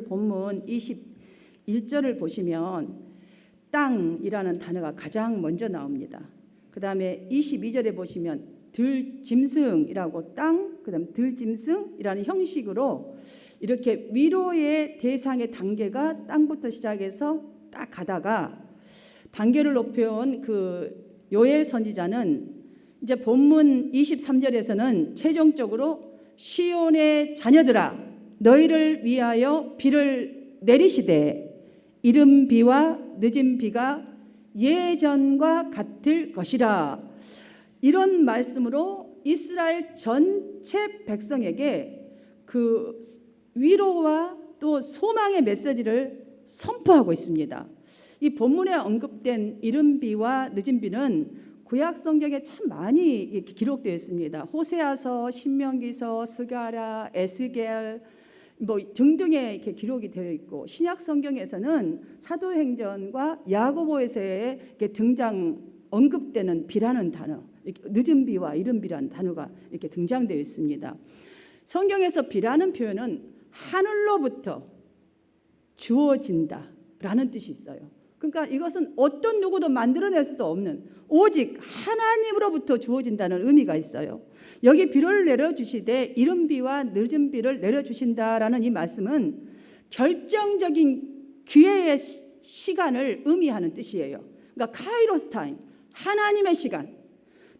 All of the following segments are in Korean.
본문 21절을 보시면 땅이라는 단어가 가장 먼저 나옵니다. 그 다음에 22절에 보시면 들짐승이라고 땅, 그 다음 들짐승이라는 형식으로 이렇게 위로의 대상의 단계가 땅부터 시작해서 딱 가다가 단계를 높여온 그 요엘 선지자는 이제 본문 23절에서는 최종적으로 시온의 자녀들아 너희를 위하여 비를 내리시되 이른 비와 늦은 비가 예전과 같을 것이라. 이런 말씀으로 이스라엘 전체 백성에게 그 위로와 또 소망의 메시지를 선포하고 있습니다. 이 본문에 언급된 이른 비와 늦은 비는 구약 성경에 참 많이 기록되어 있습니다. 호세아서, 신명기서, 스가랴, 에스겔 뭐 등등의 이렇게 기록이 되어 있고, 신약 성경에서는 사도행전과 야고보에서의 등장 언급되는 비라는 단어, 늦은 비와 이른 비라는 단어가 이렇게 등장되어 있습니다. 성경에서 비라는 표현은 하늘로부터 주어진다라는 뜻이 있어요. 그러니까 이것은 어떤 누구도 만들어낼 수도 없는 오직 하나님으로부터 주어진다는 의미가 있어요. 여기 비를 내려주시되 이른 비와 늦은 비를 내려주신다라는 이 말씀은 결정적인 기회의 시간을 의미하는 뜻이에요. 그러니까 카이로스 타임, 하나님의 시간,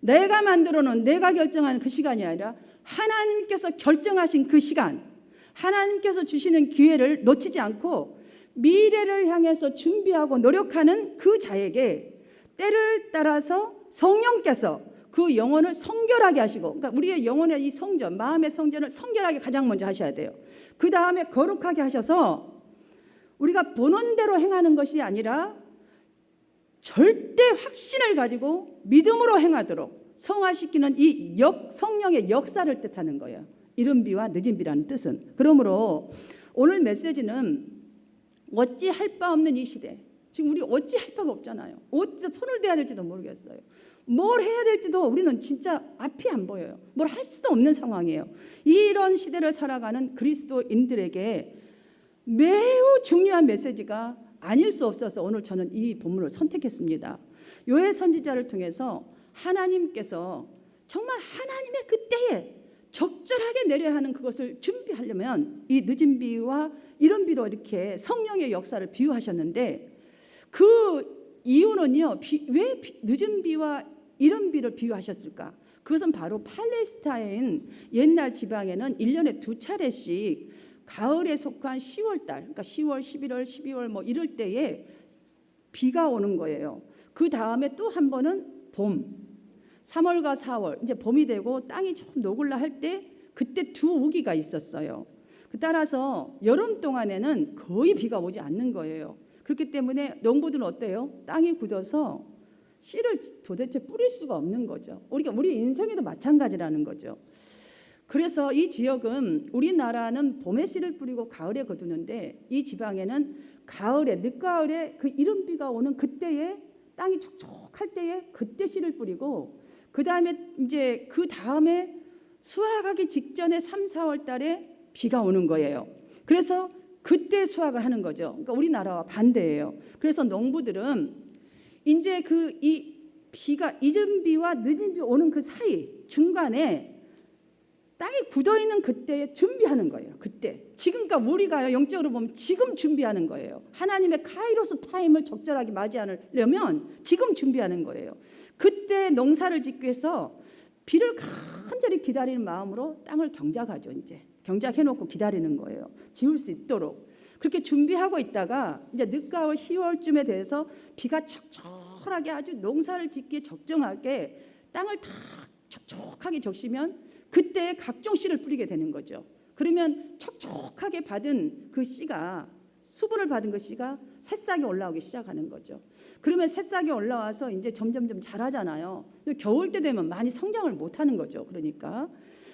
내가 만들어 놓은, 내가 결정하는 그 시간이 아니라 하나님께서 결정하신 그 시간, 하나님께서 주시는 기회를 놓치지 않고 미래를 향해서 준비하고 노력하는 그 자에게 때를 따라서 성령께서 그 영혼을 성결하게 하시고, 그러니까 우리의 영혼의 이 성전, 마음의 성전을 성결하게 가장 먼저 하셔야 돼요. 그 다음에 거룩하게 하셔서 우리가 보는 대로 행하는 것이 아니라 절대 확신을 가지고 믿음으로 행하도록 성화시키는 이 성령의 역사를 뜻하는 거예요. 이른 비와 늦은 비라는 뜻은. 그러므로 오늘 메시지는 어찌할 바 없는 이 시대, 지금 우리 어찌할 바가 없잖아요. 어디다 손을 대야 될지도 모르겠어요. 뭘 해야 될지도 우리는 진짜 앞이 안 보여요. 뭘 할 수도 없는 상황이에요. 이런 시대를 살아가는 그리스도인들에게 매우 중요한 메시지가 아닐 수 없어서 오늘 저는 이 본문을 선택했습니다. 요엘 선지자를 통해서 하나님께서 정말 하나님의 그때에 적절하게 내려야 하는 그것을 준비하려면 이 늦은 비와 이른 비로 이렇게 성령의 역사를 비유하셨는데, 그 이유는요, 왜 늦은 비와 이른 비를 비유하셨을까? 그것은 바로 팔레스타인 옛날 지방에는 1년에 2차례씩 가을에 속한 10월 달, 그러니까 10월, 11월, 12월 뭐 이럴 때에 비가 오는 거예요. 그 다음에 또 한 번은 봄, 3월과 4월, 이제 봄이 되고 땅이 좀 녹을라 할 때 그때 두 우기가 있었어요. 따라서 여름 동안에는 거의 비가 오지 않는 거예요. 그렇기 때문에 농부들은 어때요? 땅이 굳어서 씨를 도대체 뿌릴 수가 없는 거죠. 우리 인생에도 마찬가지라는 거죠. 그래서 이 지역은, 우리나라는 봄에 씨를 뿌리고 가을에 거두는데 이 지방에는 가을에, 늦가을에 그 이른 비가 오는 그때에 땅이 촉촉할 때에 그때 씨를 뿌리고, 그 다음에 이제 그 다음에 수확하기 직전에 3, 4월 달에 비가 오는 거예요. 그래서 그때 수확을 하는 거죠. 그러니까 우리나라와 반대예요. 그래서 농부들은 이제 이 비가 이른 비와 늦은 비 오는 그 사이 중간에 땅이 굳어 있는 그때에 준비하는 거예요. 그때 지금, 그러니까 우리가요 영적으로 보면 지금 준비하는 거예요. 하나님의 카이로스 타임을 적절하게 맞이하려면 지금 준비하는 거예요. 그때 농사를 짓기 위해서 비를 간절히 기다리는 마음으로 땅을 경작하죠. 이제 경작해놓고 기다리는 거예요. 지을 수 있도록 그렇게 준비하고 있다가 이제 늦가을 10월쯤에 돼서 비가 척척하게 아주 농사를 짓기에 적정하게 땅을 다 촉촉하게 적시면 그때 각종 씨를 뿌리게 되는 거죠. 그러면 촉촉하게 받은 그 씨가, 수분을 받은 그 씨가 새싹이 올라오기 시작하는 거죠. 그러면 새싹이 올라와서 이제 점점점 자라잖아요. 겨울 때 되면 많이 성장을 못하는 거죠. 그러니까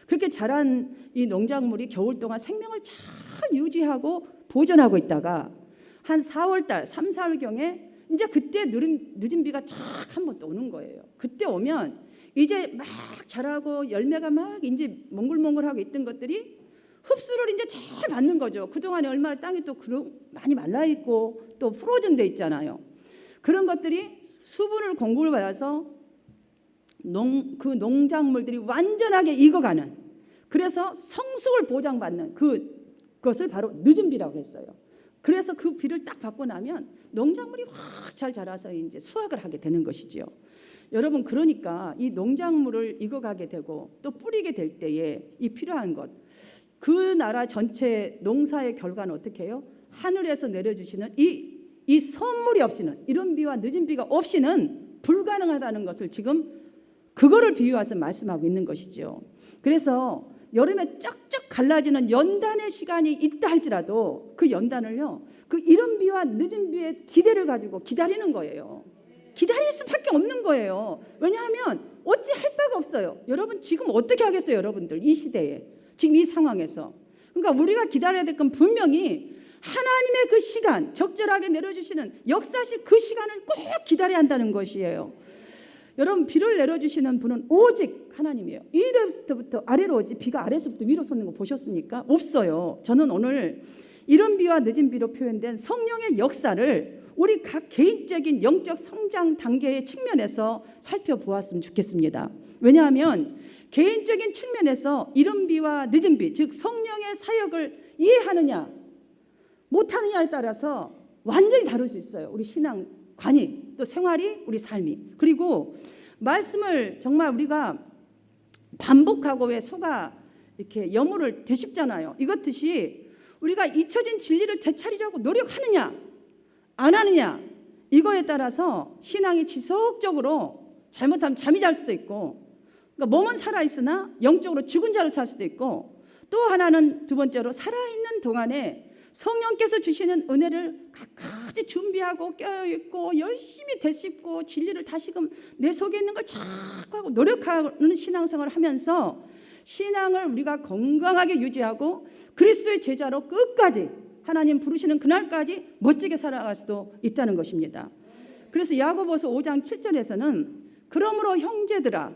그렇게 자란 이 농작물이 겨울 동안 생명을 잘 유지하고 보존하고 있다가 한 4월 달, 3, 4월경에 이제 그때 늦은 비가 쫙 한 번 또 오는 거예요. 그때 오면 이제 막 자라고 열매가 막 이제 몽글몽글하고 있던 것들이 흡수를 이제 잘 받는 거죠. 그동안에 얼마나 땅이 또 많이 말라 있고 또 프로즌 돼 있잖아요. 그런 것들이 수분을 공급을 받아서 그 농작물들이 완전하게 익어가는, 그래서 성숙을 보장받는 그것을 바로 늦은 비라고 했어요. 그래서 그 비를 딱 받고 나면 농작물이 확 잘 자라서 이제 수확을 하게 되는 것이지요. 여러분, 그러니까 이 농작물을 익어가게 되고 또 뿌리게 될 때에 이 필요한 것, 그 나라 전체 농사의 결과는 어떻게 해요? 하늘에서 내려주시는 이 선물이 없이는, 이른 비와 늦은 비가 없이는 불가능하다는 것을 지금 그거를 비유해서 말씀하고 있는 것이죠. 그래서 여름에 쫙쫙 갈라지는 연단의 시간이 있다 할지라도 그 연단을요, 그 이른 비와 늦은 비의 기대를 가지고 기다리는 거예요. 기다릴 수밖에 없는 거예요. 왜냐하면 어찌 할 바가 없어요. 여러분, 지금 어떻게 하겠어요? 여러분들 이 시대에, 지금 이 상황에서. 그러니까 우리가 기다려야 될 건 분명히 하나님의 그 시간, 적절하게 내려주시는 역사실 그 시간을 꼭 기다려야 한다는 것이에요. 여러분, 비를 내려주시는 분은 오직 하나님이에요. 위로부터 아래로 오지 비가 아래서부터 위로 솟는 거 보셨습니까? 없어요. 저는 오늘 이른 비와 늦은 비로 표현된 성령의 역사를 우리 각 개인적인 영적 성장 단계의 측면에서 살펴보았으면 좋겠습니다. 왜냐하면 개인적인 측면에서 이른 비와 늦은 비, 즉 성령의 사역을 이해하느냐 못하느냐에 따라서 완전히 다를 수 있어요. 우리 신앙관이, 또 생활이, 우리 삶이. 그리고 말씀을 정말 우리가 반복하고 왜 소가 이렇게 여물을 되씹잖아요. 이것듯이 우리가 잊혀진 진리를 되찾으려고 노력하느냐 안 하느냐, 이거에 따라서 신앙이 지속적으로 잘못하면 잠이 잘 수도 있고, 그러니까 몸은 살아있으나 영적으로 죽은 자로 살 수도 있고, 또 하나는 두 번째로 살아있는 동안에 성령께서 주시는 은혜를 가까이 준비하고 껴있고 열심히 되씹고 진리를 다시금 내 속에 있는 걸 자꾸 하고 노력하는 신앙생활을 하면서 신앙을 우리가 건강하게 유지하고 그리스도의 제자로 끝까지 하나님 부르시는 그날까지 멋지게 살아갈 수도 있다는 것입니다. 그래서 야고보서 5장 7절에서는 그러므로 형제들아,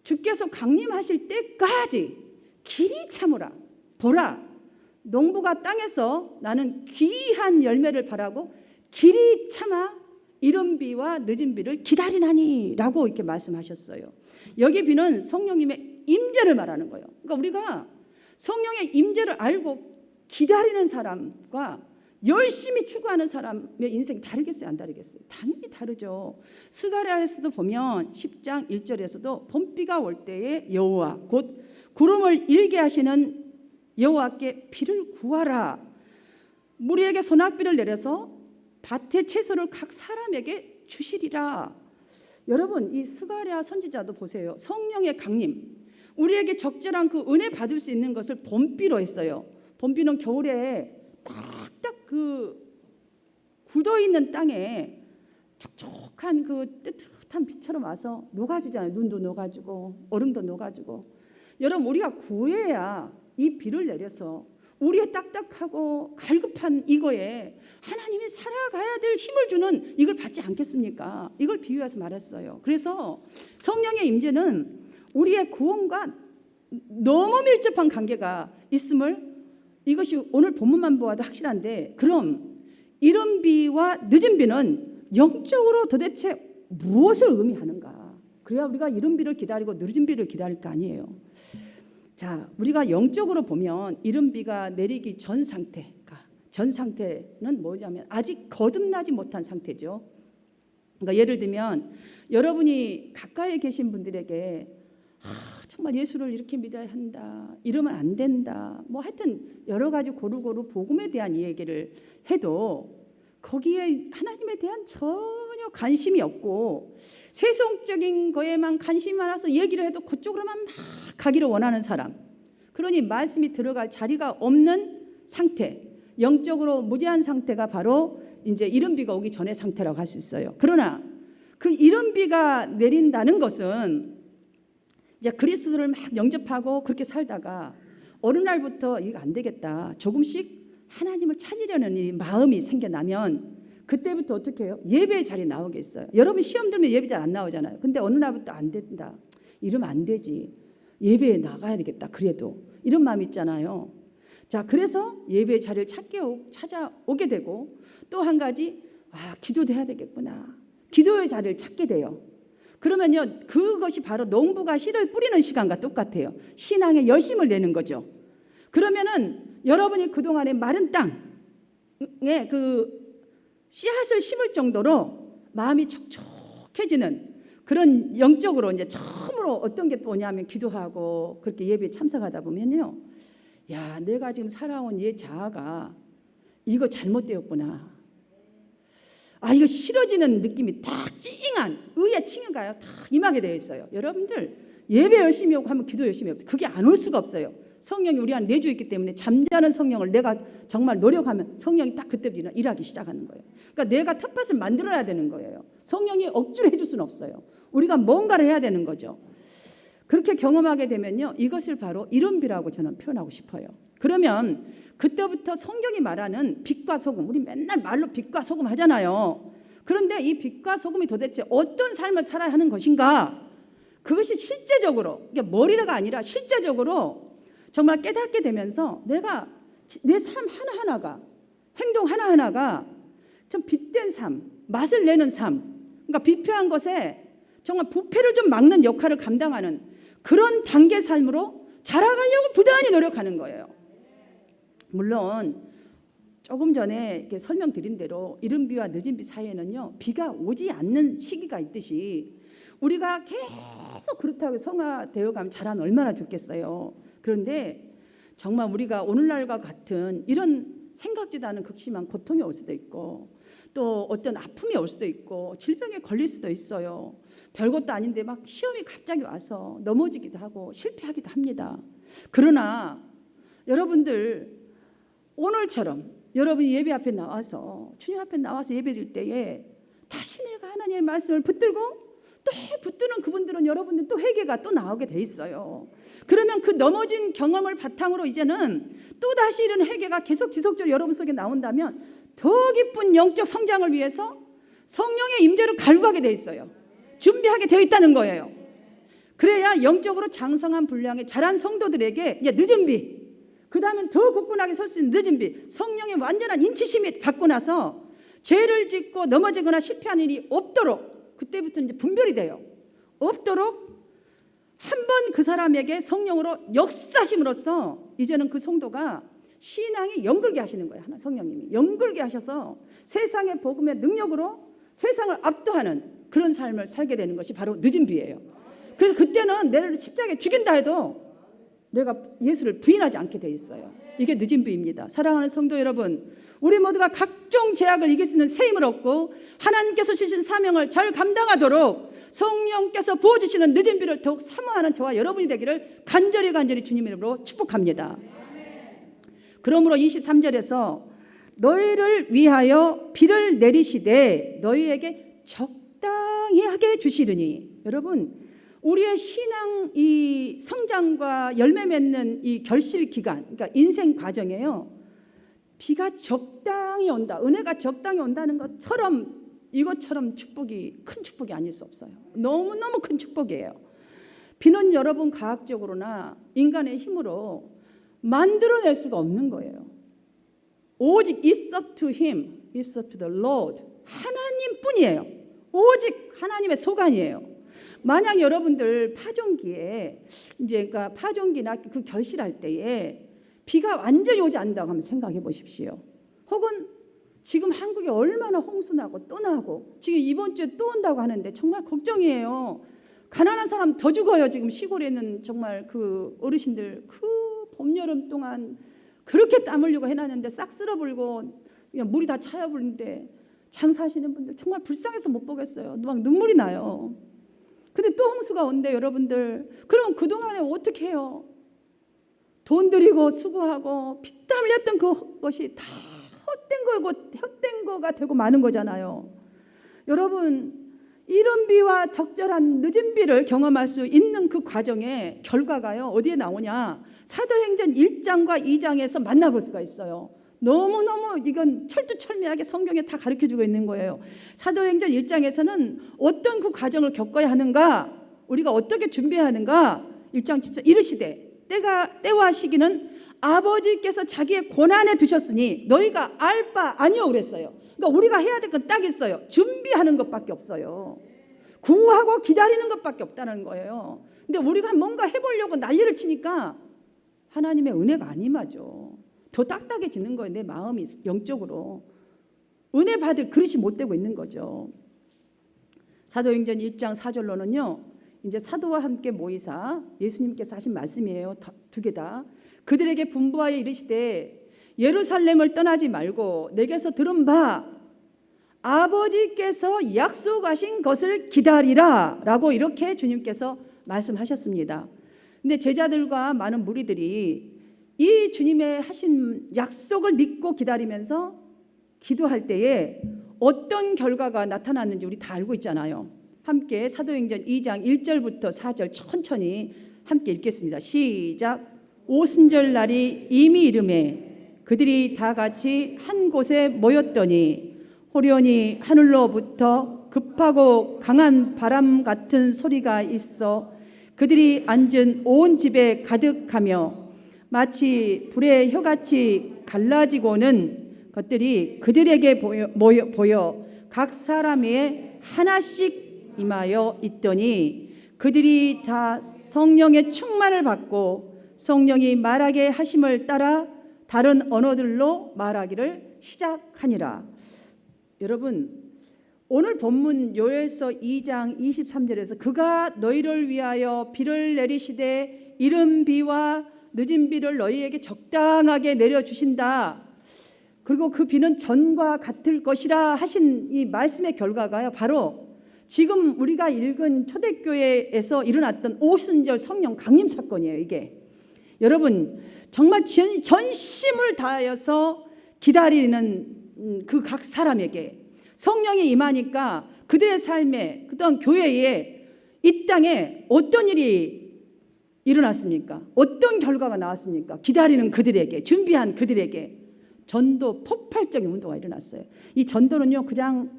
주께서 강림하실 때까지 길이 참으라. 보라, 농부가 땅에서 나는 귀한 열매를 바라고 길이 참아 이른 비와 늦은 비를 기다리나니 라고 이렇게 말씀하셨어요. 여기 비는 성령님의 임재를 말하는 거예요. 그러니까 우리가 성령의 임재를 알고 기다리는 사람과 열심히 추구하는 사람의 인생이 다르겠어요? 안 다르겠어요? 당연히 다르죠. 스가랴에서도 보면 10장 1절에서도 봄비가 올 때에 여호와 곧 구름을 일게 하시는 여호와께 비를 구하라. 무리에게 소낙비를 내려서 밭의 채소를 각 사람에게 주시리라. 여러분, 이 스가랴 선지자도 보세요. 성령의 강림, 우리에게 적절한 그 은혜 받을 수 있는 것을 봄비로 했어요. 봄비는 겨울에 딱딱 그 굳어있는 땅에 촉촉한 그 뜨뜻한 비처럼 와서 녹아주잖아요. 눈도 녹아주고 얼음도 녹아주고. 여러분, 우리가 구해야 이 비를 내려서 우리의 딱딱하고 갈급한 이거에 하나님이 살아가야 될 힘을 주는 이걸 받지 않겠습니까? 이걸 비유해서 말했어요. 그래서 성령의 임재는 우리의 구원과 너무 밀접한 관계가 있음을, 이것이 오늘 본문만 보아도 확실한데, 그럼 이른 비와 늦은 비는 영적으로 도대체 무엇을 의미하는가? 그래야 우리가 이른 비를 기다리고 늦은 비를 기다릴 거 아니에요. 자, 우리가 영적으로 보면 이른 비가 내리기 전 상태는 뭐냐면 아직 거듭나지 못한 상태죠. 그러니까 예를 들면 여러분이 가까이 계신 분들에게 정말 예수를 이렇게 믿어야 한다, 이러면 안 된다, 뭐 하여튼 여러 가지 고루고루 복음에 대한 얘기를 해도 거기에 하나님에 대한 전혀 관심이 없고 세속적인 거에만 관심이 많아서 얘기를 해도 그쪽으로만 막 가기를 원하는 사람, 그러니 말씀이 들어갈 자리가 없는 상태, 영적으로 무지한 상태가 바로 이제 이른 비가 오기 전의 상태라고 할 수 있어요. 그러나 그 이른 비가 내린다는 것은 이제 그리스도를 막 영접하고 그렇게 살다가 어느 날부터 이거 안 되겠다, 조금씩 하나님을 찾으려는 이 마음이 생겨나면 그때부터 어떻게 해요? 예배의 자리에 나오겠어요. 여러분 시험 들면 예배 잘 안 나오잖아요. 근데 어느 날부터 안 된다, 이러면 안 되지, 예배에 나가야 되겠다, 그래도 이런 마음 있잖아요. 자, 그래서 예배 자리를 찾아오게 되고, 또 한 가지, 기도도 해야 되겠구나. 기도의 자리를 찾게 돼요. 그러면요, 그것이 바로 농부가 씨를 뿌리는 시간과 똑같아요. 신앙에 열심을 내는 거죠. 그러면은 여러분이 그동안에 마른 땅에 그 씨앗을 심을 정도로 마음이 촉촉해지는 그런 영적으로 이제 처음으로 어떤 게 오냐면 기도하고 그렇게 예배에 참석하다 보면요, 야, 내가 지금 살아온 옛 자아가 이거 잘못되었구나. 이거 싫어지는 느낌이 딱 찡한 의의 칭의가요 딱 임하게 되어 있어요. 여러분들 예배 열심히 하고 하면 기도 열심히 하고 그게 안 올 수가 없어요. 성령이 우리 안에 내주 있기 때문에 잠자는 성령을 내가 정말 노력하면 성령이 딱 그때부터 일하기 시작하는 거예요. 그러니까 내가 텃밭을 만들어야 되는 거예요. 성령이 억지로 해줄 수는 없어요. 우리가 뭔가를 해야 되는 거죠. 그렇게 경험하게 되면요, 이것을 바로 이른비라고 저는 표현하고 싶어요. 그러면 그때부터 성경이 말하는 빛과 소금, 우리 맨날 말로 빛과 소금 하잖아요. 그런데 이 빛과 소금이 도대체 어떤 삶을 살아야 하는 것인가, 그것이 실제적으로, 이게 머리가 아니라 실제적으로 정말 깨닫게 되면서 내가 내 삶 하나하나가, 행동 하나하나가 좀 빛된 삶, 맛을 내는 삶, 그러니까 비표한 것에 정말 부패를 좀 막는 역할을 감당하는 그런 단계 삶으로 자라가려고 부단히 노력하는 거예요. 물론 조금 전에 이렇게 설명드린 대로 이른 비와 늦은 비 사이에는요, 비가 오지 않는 시기가 있듯이 우리가 계속 그렇다고 성화되어 가면 자라면 얼마나 좋겠어요. 그런데 정말 우리가 오늘날과 같은 이런 생각지도 않은 극심한 고통이 올 수도 있고, 또 어떤 아픔이 올 수도 있고, 질병에 걸릴 수도 있어요. 별것도 아닌데 막 시험이 갑자기 와서 넘어지기도 하고 실패하기도 합니다. 그러나 여러분들 오늘처럼 여러분이 예배 앞에 나와서, 주님 앞에 나와서 예배드릴 때에 다시 내가 하나님의 말씀을 붙들고 또 붙드는 그분들은 여러분들 또 회개가 또 나오게 돼 있어요. 그러면 그 넘어진 경험을 바탕으로 이제는 또 다시 이런 회개가 계속 지속적으로 여러분 속에 나온다면 더 깊은 영적 성장을 위해서 성령의 임재를 갈구하게 돼 있어요. 준비하게 되어 있다는 거예요. 그래야 영적으로 장성한 분량의 자란 성도들에게 이제 늦은 비, 그 다음엔 더 굳건하게 설 수 있는 늦은 비, 성령의 완전한 인치심이 받고 나서 죄를 짓고 넘어지거나 실패하는 일이 없도록, 그때부터 이제 분별이 돼요. 없도록 한 번 그 사람에게 성령으로 역사심으로써 이제는 그 성도가 신앙이 연결게 하시는 거예요. 하나 성령님이 연결게 하셔서 세상의 복음의 능력으로 세상을 압도하는 그런 삶을 살게 되는 것이 바로 늦은 비예요. 그래서 그때는 내를 십자가에 죽인다 해도 내가 예수를 부인하지 않게 돼 있어요. 이게 늦은 비입니다. 사랑하는 성도 여러분, 우리 모두가 각종 제약을 이길 수 있는 새 힘을 얻고 하나님께서 주신 사명을 잘 감당하도록 성령께서 부어주시는 늦은 비를 더욱 사모하는 저와 여러분이 되기를 간절히 주님 이름으로 축복합니다. 그러므로 23절에서 너희를 위하여 비를 내리시되 너희에게 적당히 하게 주시리니, 여러분 우리의 신앙 이 성장과 열매 맺는 이 결실 기간, 그러니까 인생 과정에요, 비가 적당히 온다, 은혜가 적당히 온다는 것처럼 이것처럼 축복이, 큰 축복이 아닐 수 없어요. 너무너무 큰 축복이에요. 비는 여러분 과학적으로나 인간의 힘으로 만들어낼 수가 없는 거예요. 오직 it's up to him, it's up to the Lord, 하나님뿐이에요. 오직 하나님의 소관이에요. 만약 여러분들 파종기에 이제 그러니까 파종기나 그 결실할 때에 비가 완전히 오지 않는다고 한번 생각해 보십시오. 혹은 지금 한국에 얼마나 홍수 나고 또 나고 지금 이번 주에 또 온다고 하는데 정말 걱정이에요. 가난한 사람 더 죽어요. 지금 시골에 있는 정말 그 어르신들 그 봄 여름 동안 그렇게 땀 흘리고 해놨는데 싹 쓸어불고 물이 다 차여버리는데 장사하시는 분들 정말 불쌍해서 못 보겠어요. 막 눈물이 나요. 근데 또 홍수가 온대 여러분들. 그럼 그동안에 어떻게 해요? 돈 들이고 수고하고 피땀 흘렸던 그것이 다 헛된 거가 되고 마는 거잖아요. 여러분 이른 비와 적절한 늦은 비를 경험할 수 있는 그 과정의 결과가요 어디에 나오냐, 사도행전 1장과 2장에서 만나볼 수가 있어요. 너무너무 이건 철두철미하게 성경에 다 가르쳐주고 있는 거예요. 사도행전 1장에서는 어떤 그 과정을 겪어야 하는가, 우리가 어떻게 준비해야 하는가, 1장 7절 이르시되 때와 시기는 아버지께서 자기의 고난에 두셨으니 너희가 알 바 아니요 그랬어요. 그러니까 우리가 해야 될 건 딱 있어요. 준비하는 것밖에 없어요. 구하고 기다리는 것밖에 없다는 거예요. 근데 우리가 뭔가 해보려고 난리를 치니까 하나님의 은혜가 안 임하죠. 더 딱딱해지는 거예요. 내 마음이 영적으로. 은혜 받을 그릇이 못 되고 있는 거죠. 사도행전 1장 4절로는요. 이제 사도와 함께 모이사 예수님께서 하신 말씀이에요. 두 개 다. 그들에게 분부하여 이르시되 예루살렘을 떠나지 말고 내게서 들은 바 아버지께서 약속하신 것을 기다리라 라고 이렇게 주님께서 말씀하셨습니다. 근데 제자들과 많은 무리들이 이 주님의 하신 약속을 믿고 기다리면서 기도할 때에 어떤 결과가 나타났는지 우리 다 알고 있잖아요. 함께 사도행전 2장 1절부터 4절 천천히 함께 읽겠습니다. 시작. 오순절 날이 이미 이르매 그들이 다 같이 한 곳에 모였더니 호련히 하늘로부터 급하고 강한 바람 같은 소리가 있어 그들이 앉은 온 집에 가득하며 마치 불의 혀같이 갈라지고는 것들이 그들에게 보여 각 사람에 하나씩 임하여 있더니 그들이 다 성령의 충만을 받고 성령이 말하게 하심을 따라 다른 언어들로 말하기를 시작하니라. 여러분 오늘 본문 요엘서 2장 23절에서 그가 너희를 위하여 비를 내리시되 이른 비와 늦은 비를 너희에게 적당하게 내려주신다. 그리고 그 비는 전과 같을 것이라 하신 이 말씀의 결과가요. 바로 지금 우리가 읽은 초대교회에서 일어났던 오순절 성령 강림 사건이에요. 이게 여러분 정말 전심을 다하여서 기다리는 그 각 사람에게 성령이 임하니까 그들의 삶에 그다음 교회에 이 땅에 어떤 일이 일어났습니까? 어떤 결과가 나왔습니까? 기다리는 그들에게 준비한 그들에게 전도 폭발적인 운동가 일어났어요. 이 전도는요 그냥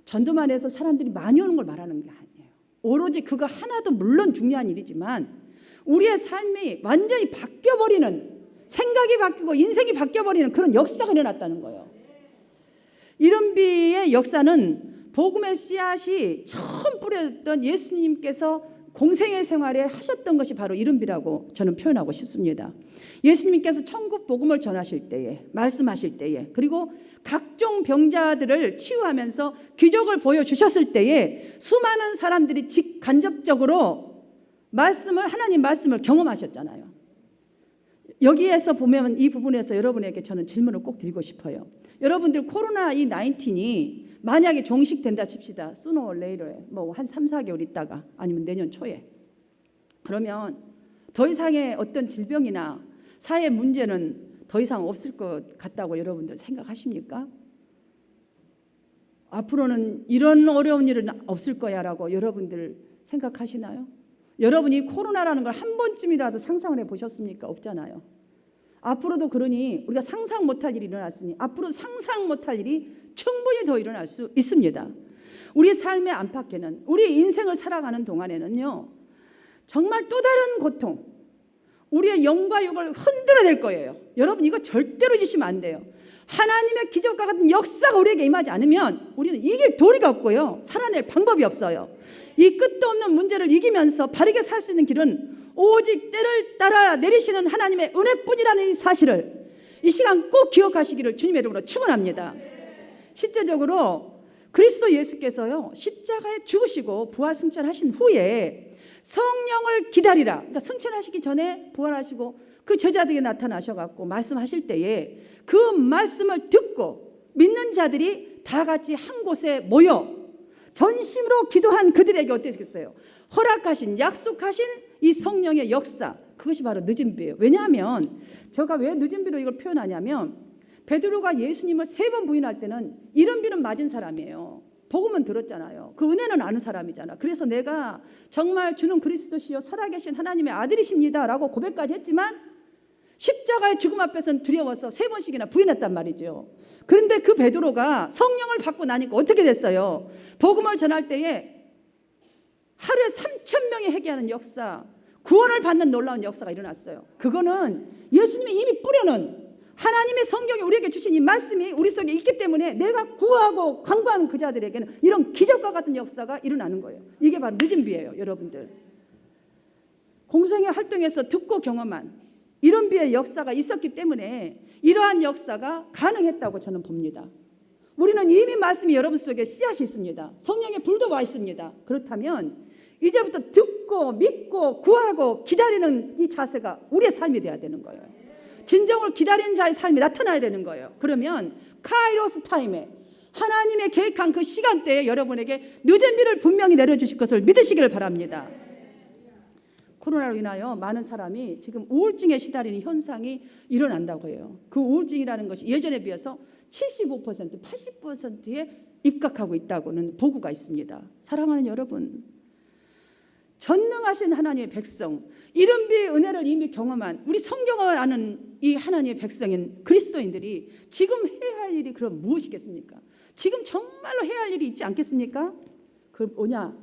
전도만 해서 사람들이 많이 오는 걸 말하는 게 아니에요. 오로지 그거 하나도 물론 중요한 일이지만 우리의 삶이 완전히 바뀌어버리는 생각이 바뀌고 인생이 바뀌어버리는 그런 역사가 일어났다는 거예요. 이른비의 역사는 복음의 씨앗이 처음 뿌려졌던 예수님께서 공생의 생활에 하셨던 것이 바로 이른비라고 저는 표현하고 싶습니다. 예수님께서 천국 복음을 전하실 때에 말씀하실 때에 그리고 각종 병자들을 치유하면서 기적을 보여주셨을 때에 수많은 사람들이 직간접적으로 하나님 말씀을 경험하셨잖아요. 여기에서 보면 이 부분에서 여러분에게 저는 질문을 꼭 드리고 싶어요. 여러분들 코로나 이 19이 만약에 종식된다 칩시다. sooner or later에 뭐 한 3, 4개월 있다가 아니면 내년 초에 그러면 더 이상의 어떤 질병이나 사회 문제는 더 이상 없을 것 같다고 여러분들 생각하십니까? 앞으로는 이런 어려운 일은 없을 거야라고 여러분들 생각하시나요? 여러분이 코로나라는 걸 한 번쯤이라도 상상을 해보셨습니까? 없잖아요. 앞으로도 그러니 우리가 상상 못할 일이 일어났으니 앞으로 상상 못할 일이 충분히 더 일어날 수 있습니다. 우리 삶의 안팎에는 우리 인생을 살아가는 동안에는요 정말 또 다른 고통 우리의 영과 육을 흔들어낼 거예요. 여러분 이거 절대로 잊으시면 안 돼요. 하나님의 기적과 같은 역사가 우리에게 임하지 않으면 우리는 이길 도리가 없고요 살아낼 방법이 없어요. 이 끝도 없는 문제를 이기면서 바르게 살 수 있는 길은 오직 때를 따라 내리시는 하나님의 은혜뿐이라는 이 사실을 이 시간 꼭 기억하시기를 주님의 이름으로 축원합니다. 실제적으로 그리스도 예수께서요 십자가에 죽으시고 부활 승천하신 후에 성령을 기다리라. 그러니까 승천하시기 전에 부활하시고 그 제자들에게 나타나셔갖고 말씀하실 때에 그 말씀을 듣고 믿는 자들이 다 같이 한 곳에 모여 전심으로 기도한 그들에게 어땠겠어요? 허락하신 약속하신 이 성령의 역사 그것이 바로 늦은 비예요. 왜냐하면 제가 왜 늦은 비로 이걸 표현하냐면 베드로가 예수님을 3번 부인할 때는 이른 비는 맞은 사람이에요. 복음은 들었잖아요. 그 은혜는 아는 사람이잖아. 그래서 내가 정말 주는 그리스도시요 살아계신 하나님의 아들이십니다 라고 고백까지 했지만 십자가의 죽음 앞에서는 두려워서 3번씩이나 부인했단 말이죠. 그런데 그 베드로가 성령을 받고 나니까 어떻게 됐어요? 복음을 전할 때에 하루에 3,000명이 회개하는 역사, 구원을 받는 놀라운 역사가 일어났어요. 그거는 예수님이 이미 뿌려놓은 하나님의 성경에 우리에게 주신 이 말씀이 우리 속에 있기 때문에 내가 구하고 간구하는 그 자들에게는 이런 기적과 같은 역사가 일어나는 거예요. 이게 바로 늦은 비예요, 여러분들. 공생의 활동에서 듣고 경험한 이런 비의 역사가 있었기 때문에 이러한 역사가 가능했다고 저는 봅니다. 우리는 이미 말씀이 여러분 속에 씨앗이 있습니다. 성령의 불도 와 있습니다. 그렇다면 이제부터 듣고 믿고 구하고 기다리는 이 자세가 우리의 삶이 돼야 되는 거예요. 진정으로 기다리는 자의 삶이 나타나야 되는 거예요. 그러면 카이로스 타임에 하나님의 계획한 그 시간대에 여러분에게 늦은 비를 분명히 내려주실 것을 믿으시기를 바랍니다. 코로나로 인하여 많은 사람이 지금 우울증에 시달리는 현상이 일어난다고 해요. 그 우울증이라는 것이 예전에 비해서 75%, 80%에 입각하고 있다고는 보고가 있습니다. 사랑하는 여러분, 전능하신 하나님의 백성, 이른 비의 은혜를 이미 경험한 우리 성경을 아는 이 하나님의 백성인 그리스도인들이 지금 해야 할 일이 그럼 무엇이겠습니까? 지금 정말로 해야 할 일이 있지 않겠습니까? 그 뭐냐?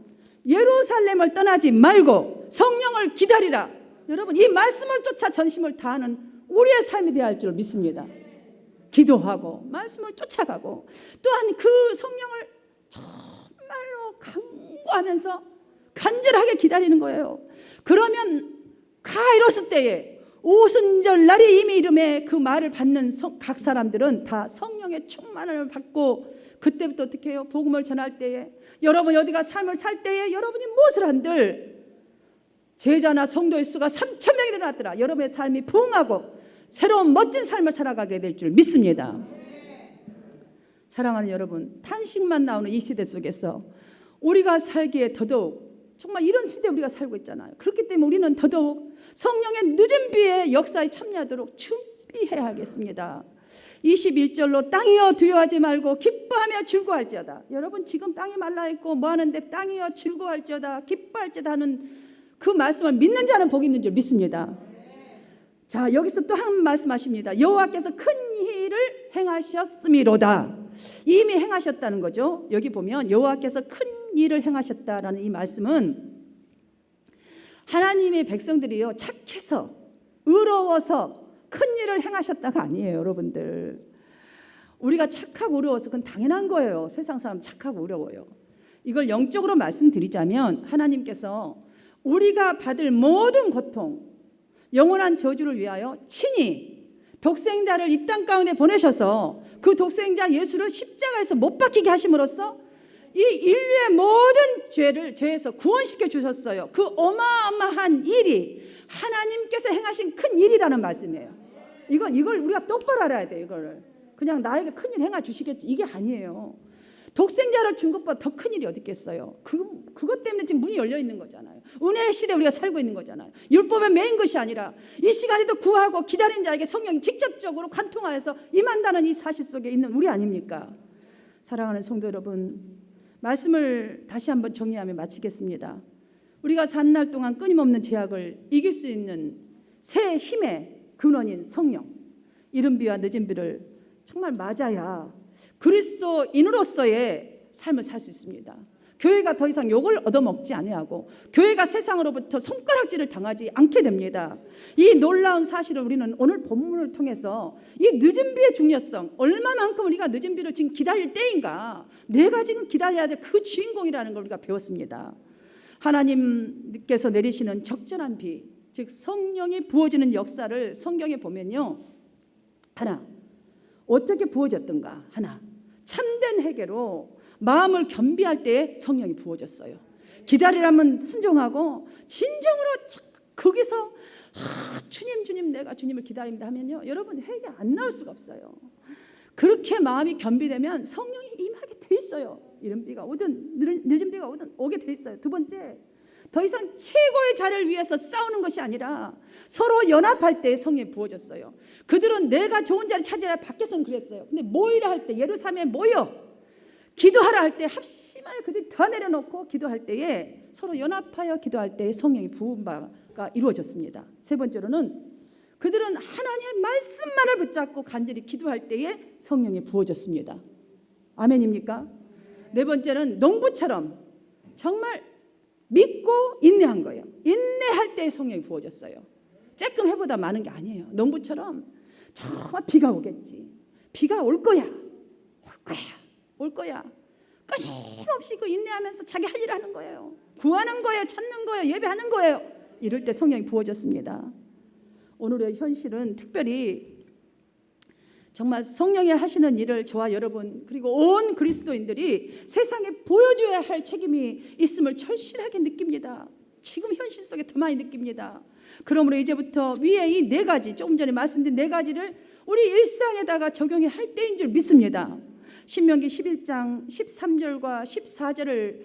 예루살렘을 떠나지 말고 성령을 기다리라. 여러분, 이 말씀을 쫓아 전심을 다하는 우리의 삶이 되어야 할 줄 믿습니다. 기도하고 말씀을 쫓아가고 또한 그 성령을 정말로 간구하면서 간절하게 기다리는 거예요. 그러면 카이로스 때에 오순절 날이 이미 이름에 그 말을 받는 각 사람들은 다 성령의 충만을 받고 그때부터 어떻게 해요? 복음을 전할 때에 여러분 어디가 삶을 살 때에 여러분이 무엇을 한들 제자나 성도의 수가 3,000명이 늘어났더라. 여러분의 삶이 부흥하고 새로운 멋진 삶을 살아가게 될 줄 믿습니다. 사랑하는 여러분, 탄식만 나오는 이 시대 속에서 우리가 살기에 더더욱 정말 이런 시대에 우리가 살고 있잖아요. 그렇기 때문에 우리는 더더욱 성령의 늦은 비의 역사에 참여하도록 준비해야 하겠습니다. 21절로 땅이여 두려워하지 말고 기뻐하며 즐거워할지어다. 여러분 지금 땅이 말라있고 뭐하는데 땅이여 즐거워할지어다 기뻐할지어다 하는 그 말씀을 믿는 자는 복이 있는 줄 믿습니다. 자, 여기서 또 한 말씀하십니다. 여호와께서 큰 일을 행하셨음이로다. 이미 행하셨다는 거죠. 여기 보면 여호와께서 큰 일을 행하셨다라는 이 말씀은 하나님의 백성들이요 착해서 의로워서 큰 일을 행하셨다가 아니에요. 여러분들, 우리가 착하고 의로워서 그건 당연한 거예요. 세상 사람 착하고 의로워요. 이걸 영적으로 말씀드리자면 하나님께서 우리가 받을 모든 고통, 영원한 저주를 위하여 친히 독생자를 이 땅 가운데 보내셔서 그 독생자 예수를 십자가에서 못 박히게 하심으로써 이 인류의 모든 죄에서 구원시켜 주셨어요. 그 어마어마한 일이 하나님께서 행하신 큰 일이라는 말씀이에요. 이걸 우리가 똑바로 알아야 돼요. 이걸 그냥 나에게 큰 일 행하 주시겠지 이게 아니에요. 독생자를 준 것보다 더 큰 일이 어디 있겠어요. 그것 때문에 지금 문이 열려 있는 거잖아요. 은혜의 시대에 우리가 살고 있는 거잖아요. 율법에 매인 것이 아니라 이 시간에도 구하고 기다린 자에게 성령이 직접적으로 관통하여서 임한다는 이 사실 속에 있는 우리 아닙니까? 사랑하는 성도 여러분, 말씀을 다시 한번 정리하며 마치겠습니다. 우리가 사는 날 동안 끊임없는 제약을 이길 수 있는 새 힘의 근원인 성령, 이른 비와 늦은 비를 정말 맞아야 그리스도인으로서의 삶을 살 수 있습니다. 교회가 더 이상 욕을 얻어먹지 아니하고 교회가 세상으로부터 손가락질을 당하지 않게 됩니다. 이 놀라운 사실을 우리는 오늘 본문을 통해서 이 늦은 비의 중요성, 얼마만큼 우리가 늦은 비를 지금 기다릴 때인가, 내가 지금 기다려야 될 그 주인공이라는 걸 우리가 배웠습니다. 하나님께서 내리시는 적절한 비, 즉 성령이 부어지는 역사를 성경에 보면요, 하나, 어떻게 부어졌던가, 하나, 참된 회개로 마음을 겸비할 때에 성령이 부어졌어요. 기다리라면 순종하고 진정으로 거기서 주님 내가 주님을 기다립니다 하면요, 여러분 회개 안 나올 수가 없어요. 그렇게 마음이 겸비되면 성령이 임하게 돼 있어요. 이른 비가 오든 늦은 비가 오든 오게 돼 있어요. 두 번째, 더 이상 최고의 자리를 위해서 싸우는 것이 아니라 서로 연합할 때 성령이 부어졌어요. 그들은 내가 좋은 자리 찾으라 밖에서는 그랬어요. 근데 모이라 할 때, 예루살렘에 모여 기도하라 할 때 합심하여 그들이 다 내려놓고 기도할 때에 서로 연합하여 기도할 때에 성령이 부은 바가 이루어졌습니다. 세 번째로는 그들은 하나님의 말씀만을 붙잡고 간절히 기도할 때에 성령이 부어졌습니다. 아멘입니까? 네 번째는 농부처럼 정말 믿고 인내한 거예요. 인내 인내할 때 성령이 부어졌어요. 쬐끔 해보다 많은 게 아니에요. 농부처럼 정말 비가 오겠지. 비가 올 거야. 올 거야. 끊임없이 그 인내하면서 자기 할 일을 하는 거예요. 구하는 거예요. 찾는 거예요. 예배하는 거예요. 이럴 때 성령이 부어졌습니다. 오늘의 현실은 특별히 정말 성령이 하시는 일을 저와 여러분 그리고 온 그리스도인들이 세상에 보여줘야 할 책임이 있음을 절실하게 느낍니다. 지금 현실 속에 더 많이 느낍니다. 그러므로 이제부터 위에 이 네 가지, 조금 전에 말씀드린 네 가지를 우리 일상에다가 적용해야 할 때인 줄 믿습니다. 신명기 11장 13절과 14절을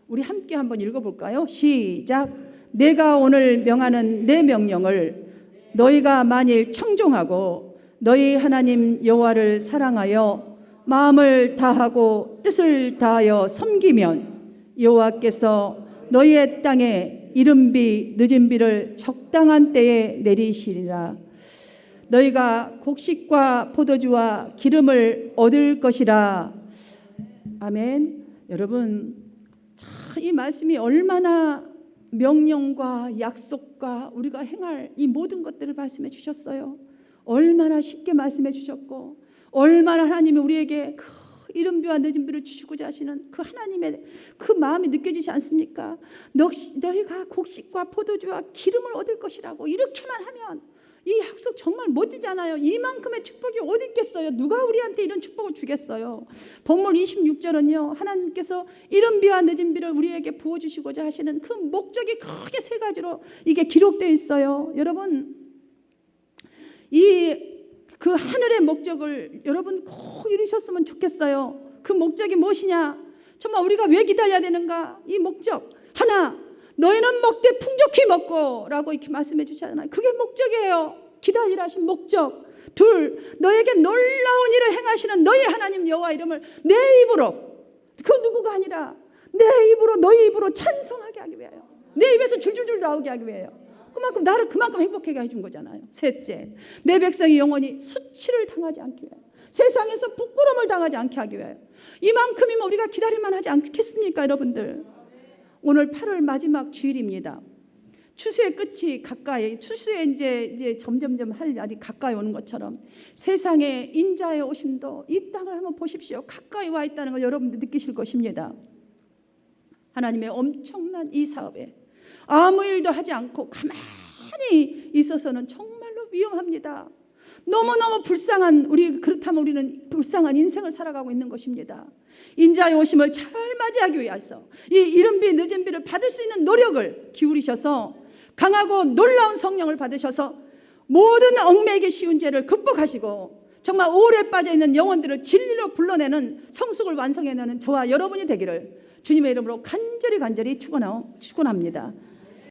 우리 함께 한번 읽어볼까요? 시작. 내가 오늘 명하는 내 명령을 너희가 만일 청종하고 너희 하나님 여호와를 사랑하여 마음을 다하고 뜻을 다하여 섬기면 여호와께서 너희의 땅에 이른비 늦은비를 적당한 때에 내리시리라. 너희가 곡식과 포도주와 기름을 얻을 것이라. 아멘. 여러분, 이 말씀이 얼마나 명령과 약속과 우리가 행할 이 모든 것들을 말씀해 주셨어요. 얼마나 쉽게 말씀해 주셨고 얼마나 하나님이 우리에게 그 이른비와 늦은비를 주시고자 하시는 그 하나님의 그 마음이 느껴지지 않습니까? 너희가 곡식과 포도주와 기름을 얻을 것이라고 이렇게만 하면 이 약속 정말 멋지잖아요. 이만큼의 축복이 어디 있겠어요? 누가 우리한테 이런 축복을 주겠어요? 본문 26절은요, 하나님께서 이른비와 늦은비를 우리에게 부어주시고자 하시는 그 목적이 크게 세 가지로 이게 기록되어 있어요. 여러분, 그 하늘의 목적을 여러분 꼭 이루셨으면 좋겠어요. 그 목적이 무엇이냐? 정말 우리가 왜 기다려야 되는가? 이 목적 하나, 너희는 먹되 풍족히 먹고 라고 이렇게 말씀해 주시잖아요. 그게 목적이에요. 기다리라 하신 목적. 둘, 너에게 놀라운 일을 행하시는 너희 하나님 여호와 이름을 내 입으로, 그 누구가 아니라 내 입으로, 너희 입으로 찬송하게 하기 위하여, 내 입에서 줄줄줄 나오게 하기 위하여. 그만큼 나를 그만큼 행복하게 해준 거잖아요. 셋째, 내 백성이 영원히 수치를 당하지 않기 위하여, 세상에서 부끄러움을 당하지 않게 하기 위하여. 이만큼이면 우리가 기다릴만 하지 않겠습니까, 여러분들? 오늘 8월 마지막 주일입니다. 추수의 끝이 가까이, 추수에 이제 점점점 할 날이 가까이 오는 것처럼 세상에 인자의 오심도 이 땅을 한번 보십시오. 가까이 와 있다는 걸 여러분들 느끼실 것입니다. 하나님의 엄청난 이 사업에 아무 일도 하지 않고 가만히 있어서는 정말로 위험합니다. 너무너무 불쌍한, 그렇다면 우리는 불쌍한 인생을 살아가고 있는 것입니다. 인자의 오심을 잘 맞이하기 위해서 이 이른비 늦은비를 받을 수 있는 노력을 기울이셔서 강하고 놀라운 성령을 받으셔서 모든 얽매이기 쉬운 죄를 극복하시고 정말 오래 빠져있는 영혼들을 진리로 불러내는 성숙을 완성해내는 저와 여러분이 되기를 주님의 이름으로 간절히 축원합니다.